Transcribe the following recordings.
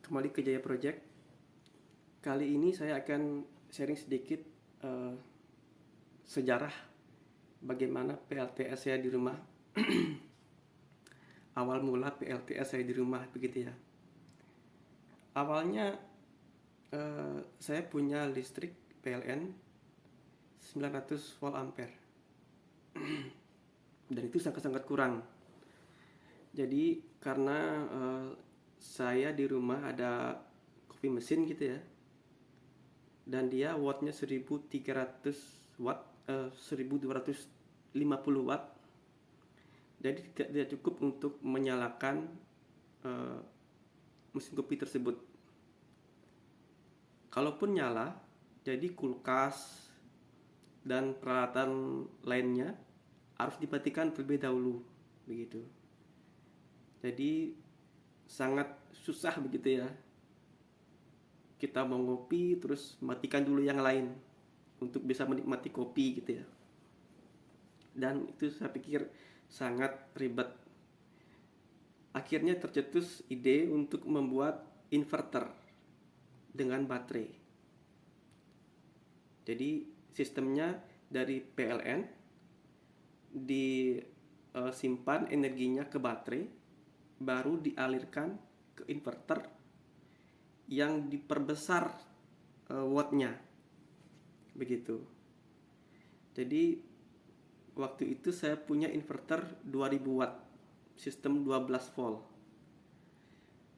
Kembali ke Jaya Project. Kali ini saya akan sharing sedikit eh, sejarah bagaimana PLTS saya di rumah. Awal mula PLTS saya di rumah begitu ya. Awalnya saya punya listrik PLN 900 volt ampere. Dan itu sangat-sangat kurang. Jadi karena saya di rumah ada kopi mesin gitu ya, dan dia wattnya 1300 watt, 1250 watt. Jadi tidak cukup untuk menyalakan eh, mesin kopi tersebut. Kalaupun nyala, jadi kulkas dan peralatan lainnya harus dimatikan terlebih dahulu begitu. Jadi sangat susah begitu ya, kita mau ngopi terus matikan dulu yang lain untuk bisa menikmati kopi gitu ya. Dan itu saya pikir sangat ribet. Akhirnya tercetus ide untuk membuat inverter dengan baterai. Jadi sistemnya dari PLN disimpan energinya ke baterai, baru dialirkan ke inverter yang diperbesar wattnya begitu. Jadi waktu itu saya punya inverter 2000 watt, sistem 12 volt,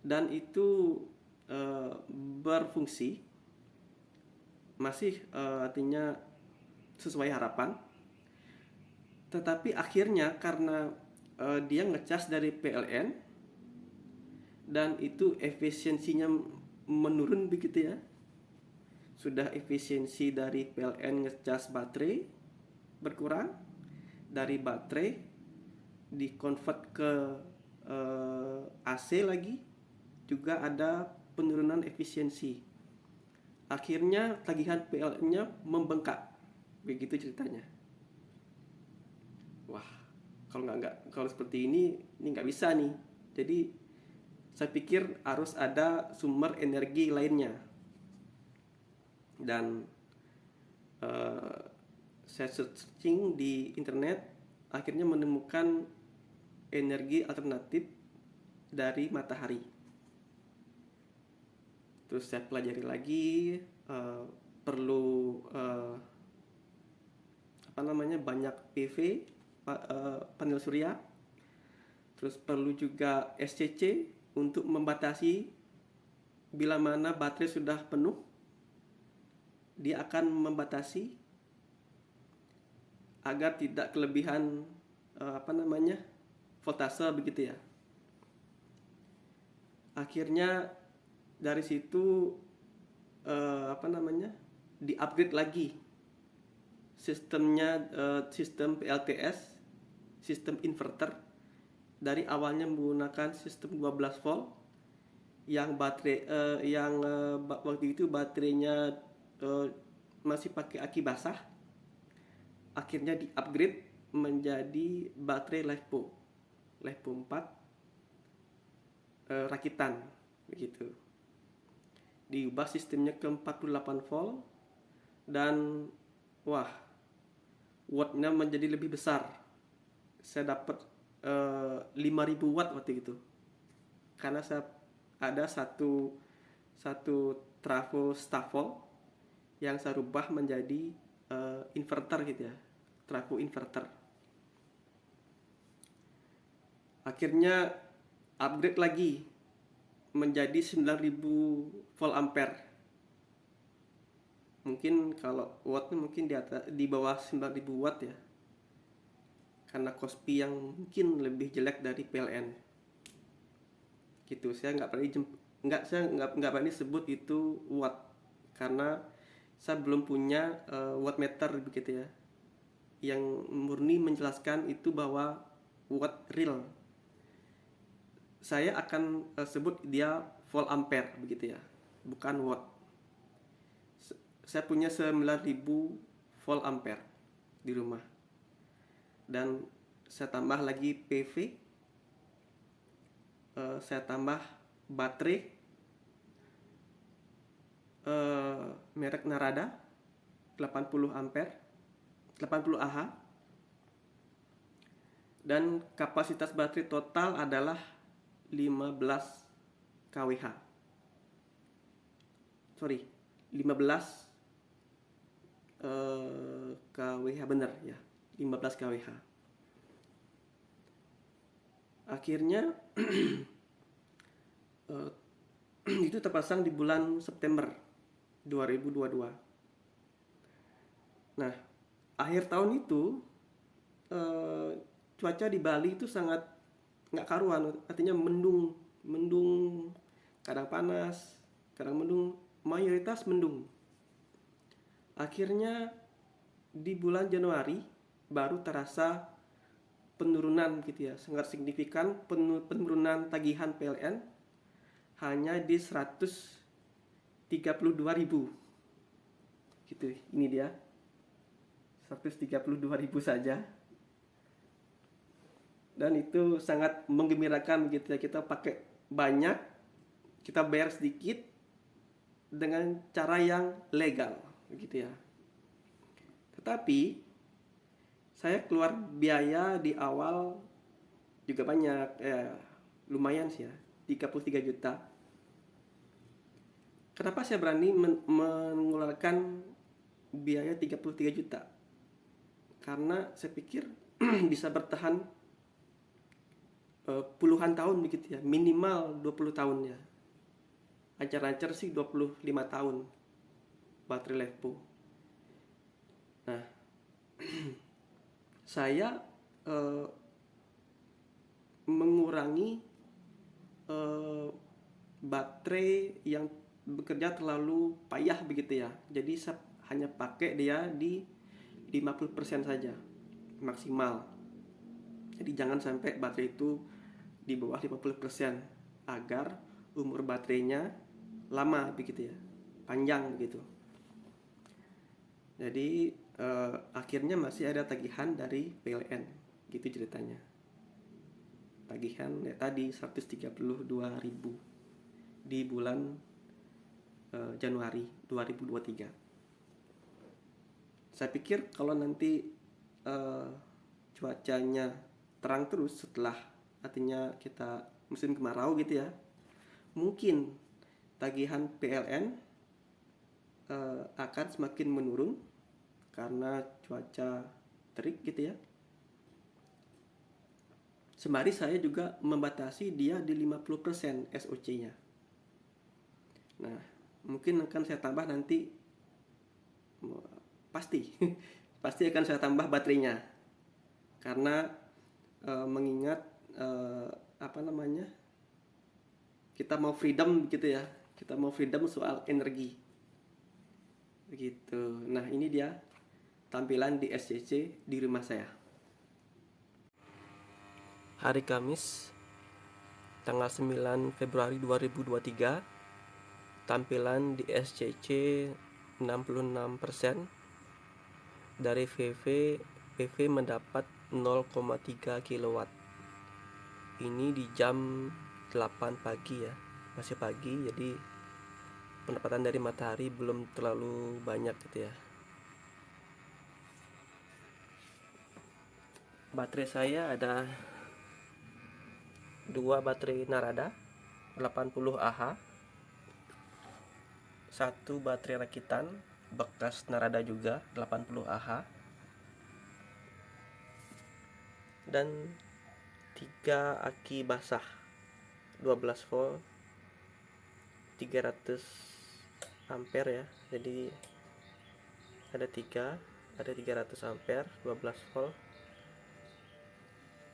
dan itu berfungsi masih artinya sesuai harapan. Tetapi akhirnya karena dia ngecas dari PLN dan itu efisiensinya menurun begitu ya. Sudah efisiensi dari PLN ngecas baterai berkurang, dari baterai dikonvert ke AC lagi juga ada penurunan efisiensi. Akhirnya tagihan PLN-nya membengkak. Begitu ceritanya. Wah, kalau seperti ini nggak bisa nih. Jadi saya pikir harus ada sumber energi lainnya. Dan saya searching di internet, akhirnya menemukan energi alternatif dari matahari. Terus saya pelajari lagi, perlu banyak PV, panel surya. Terus perlu juga SCC untuk membatasi bila mana baterai sudah penuh, dia akan membatasi agar tidak kelebihan voltase begitu ya. Akhirnya dari situ di-upgrade lagi sistemnya, sistem PLTS, sistem inverter. Dari awalnya menggunakan sistem 12 volt yang waktu itu baterainya masih pakai aki basah. Akhirnya di-upgrade menjadi baterai LiFePO 4 rakitan begitu. Diubah sistemnya ke 48 volt dan wattnya menjadi lebih besar. Saya dapat 5000 watt waktu itu. Karena saya ada satu trafo Stavol yang saya rubah menjadi inverter gitu ya, trafo inverter. Akhirnya upgrade lagi menjadi 9000 volt ampere. Mungkin kalau wattnya mungkin di bawah 9000 watt ya, karena kospi yang mungkin lebih jelek dari PLN gitu. Saya nggak berani sebut itu watt karena saya belum punya wattmeter begitu ya, yang murni menjelaskan itu bahwa watt real. Saya akan sebut dia volt ampere begitu ya, bukan watt. Saya punya 9000 volt ampere di rumah. Dan saya tambah lagi PV, saya tambah baterai merek Narada 80 ampere, 80 Ah, dan kapasitas baterai total adalah 15 kWh. Sorry, 15 kWh, benar ya, 15 kWh. Akhirnya itu terpasang di bulan September 2022. Nah, akhir tahun itu cuaca di Bali itu sangat nggak karuan, artinya mendung, kadang panas, kadang mendung, mayoritas mendung. Akhirnya di bulan Januari baru terasa penurunan gitu ya, sangat signifikan penurunan tagihan PLN hanya di 132.000 gitu. Ini dia 132.000 saja, dan itu sangat menggembirakan gitu ya. Kita pakai banyak, kita bayar sedikit dengan cara yang legal gitu ya. Tetapi saya keluar biaya di awal juga banyak, lumayan sih ya, 33 juta. Kenapa saya berani mengeluarkan biaya 33 juta? Karena saya pikir bisa bertahan puluhan tahun begitu ya, minimal 20 tahun ya. Ancar-ancar sih 25 tahun baterai LiFePO. Nah, saya mengurangi baterai yang bekerja terlalu payah begitu ya. Jadi saya hanya pakai dia di 50% saja maksimal. Jadi jangan sampai baterai itu di bawah 50% agar umur baterainya lama begitu ya, panjang begitu. Jadi akhirnya masih ada tagihan dari PLN gitu ceritanya. Tagihan ya tadi 132.000 di bulan Januari 2023. Saya pikir kalau nanti cuacanya terang terus setelah, artinya kita musim kemarau gitu ya, mungkin tagihan PLN akan semakin menurun karena cuaca terik gitu ya. Sembari saya juga membatasi dia di 50% SOC-nya. Nah, mungkin akan saya tambah nanti, pasti akan saya tambah baterainya. Karena mengingat kita mau freedom gitu ya. Kita mau freedom soal energi. Begitu. Nah, ini dia tampilan di SCC di rumah saya. Hari Kamis tanggal 9 Februari 2023. Tampilan di SCC 66%. Dari PV mendapat 0,3 kW. Ini di jam 8 pagi ya. Masih pagi, jadi pendapatan dari matahari belum terlalu banyak gitu ya. Baterai saya ada 2 baterai Narada 80 Ah, 1 baterai rakitan bekas Narada juga 80 Ah, dan 3 aki basah 12 volt 300 ampere ya. Jadi ada 300 ampere 12 volt,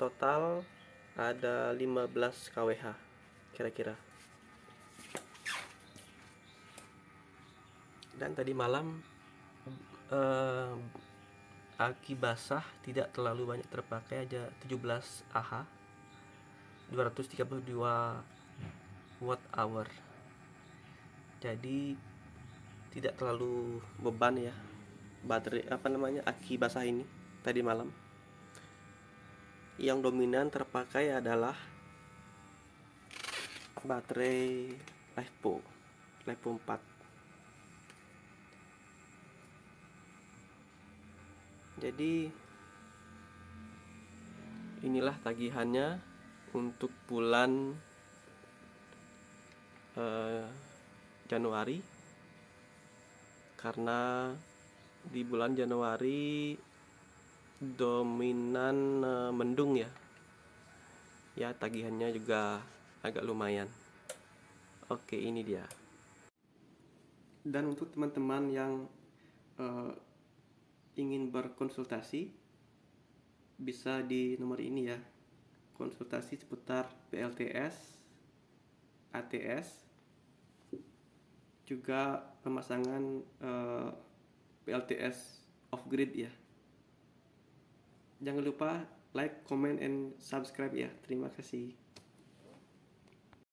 total ada 15 kWh kira-kira. Dan tadi malam aki basah tidak terlalu banyak terpakai, aja 17 Ah 232 watt hour. Jadi tidak terlalu beban ya baterai aki basah ini tadi malam. Yang dominan terpakai adalah baterai LiFePO 4. Jadi inilah tagihannya untuk bulan Januari, karena di bulan Januari dominan mendung ya. Ya, tagihannya juga agak lumayan. Oke, ini dia. Dan untuk teman-teman yang ingin berkonsultasi, bisa di nomor ini ya. Konsultasi seputar PLTS, ATS, juga pemasangan PLTS off grid ya. Jangan lupa like, comment, and subscribe ya. Terima kasih.